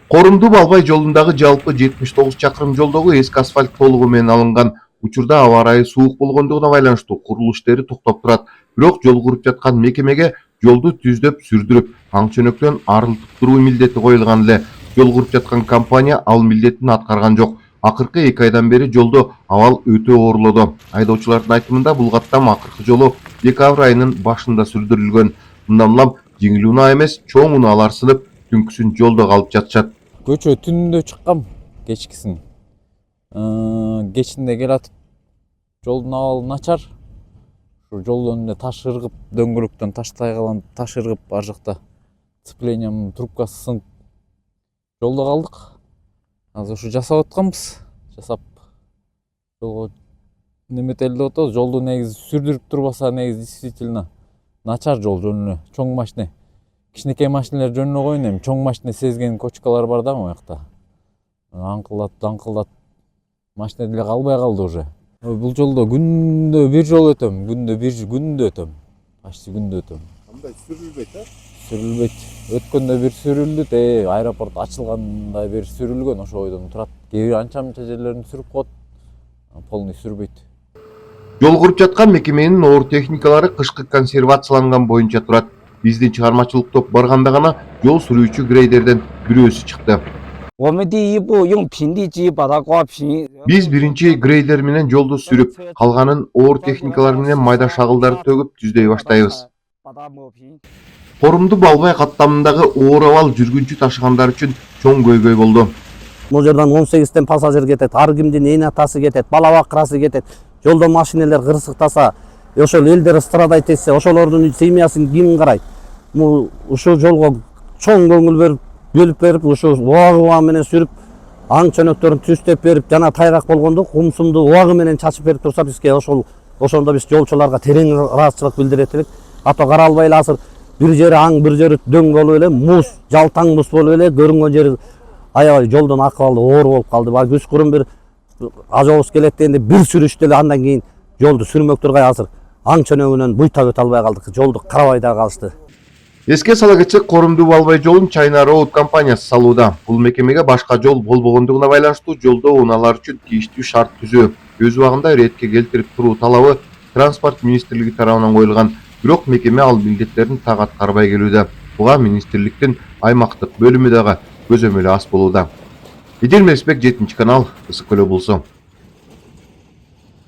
Корумду-Балбай жолундагы жалпы 79 чакырым жолдогу эски асфальт толугу менен алынган. Учурда аба ырайы суук болгондугуна байланыштуу курулуш иштери токтоп турат. Бирок жол куруп жаткан мекемеге жолду түздөп, сүрдүрүп, аң чөнөктөн арылтып туруу милдети коюлган эле. Жол куруп жаткан компания ал милдетин аткарган жок. Акыркы 2 айдан бери жолду абал өтө оорлоду. Айдоочулардын айтымында бул каттам акыркы жолу декабрь айынын башында сүрдүрүлгөн. Мындан улам жеңил унаа эмес, чоң унаалар сынып, түнкүсүн жолдо калып жатышат. Көчө түнүндө чыккам, кечкисин. Кечинде келатып, жолдун абалы начар. Şu жолдон эле таш ыргып, дөңгөлөктөн таштай калган таш ыргып, ар жакта сцеплениянын трубкасы сынып, жолдо калдык. Азыр ушу жасап атканбыз. Жасап жолго неметелдеп атабыз. Жолду негизи сүрдүрүп турбаса, негизи действительно начар жол жөнүнө. Чоң машина, кичинекей машиналар жөнүнө коюн, эми чоң машина сезген кочкалар бар да моякта. Аңкылдат машина деле калбай калды уже. Бул жолдо күндө бир жол өтөм, күндө өтөм. Почти күндө өтөм. Кандай сүрүлбөйт, а? Сүрүлбөйт. Өткөндө бир сүрүлдү, аэропорт ачылганда бир сүрүлгөн, ошо бойдон турат. Кээ бир анча-мынча жерлерин сүрүп коет. Полный сүрбөйт. Жол куруп жаткан мекеменин оор техникалары кышкы консервацияланган боюнча турат. Биздин чыгармачылык топ барганда гана жол сүрүүчү грейдерден бирөөсү чыкты. Биз биринчи грейдер менен жолду сүрүп, калганын оор техникалар менен майда шагылдарды төгүп түздөй баштайбыз. Корумду-Балбай каттамындагы оор абал жүргүнчү ташыгандар үчүн чоң көйгөй болду. Бул жерден 18 пассажир кетет, ар кимдин эне атасы кетет, бала бакырасы кетет. Жолдо машиналар кырсыктаса, ошол элдер страдайт этсе, ошолордун семьясын ким карайт? Ушул жолго чоң көңүл бөлүп берип, ушул убагы менен сүрүп, аң чөнөктөрүн түздөп берип, жана тайгак болгондо кумсумду убагы менен чачып берип турса, бизге ошондо биз жолчуларга терең ыраазычылык билдирет элек. Ата кара албай эле азыр бир жери аң, бир жери дөң болуп эле, муз, жалтаң муз болуп эле, көрүнгөн жери аябай жолдун акыбалы оор болуп калды. Баа күз курун бир автобус келет дегенде бир сүрүштө эле андан кийин жолду сүрмөк тургай азыр аң чөнөгүнөн буйтап өтө албай калдык. Жолду карабай да калышты. Эске сала кетсек, Корумду-Балбай жолун China Road компаниясы салууда. Бул мекемеге башка жол болбогондугуна байланыштуу жолдо унаалар үчүн тийиштүү шарт түзүү, өз убагында иретке келтирип туруу талабы Транспорт министрлиги тарабынан коюлган. Бирок мекеме ал милдеттерин так аткарбай келүүдө. Буга министрликтин аймактык бөлүмү дагы көзөмөлү ас болууда. Идил Мелисбек, 7 канал, Ысык Көл облусу.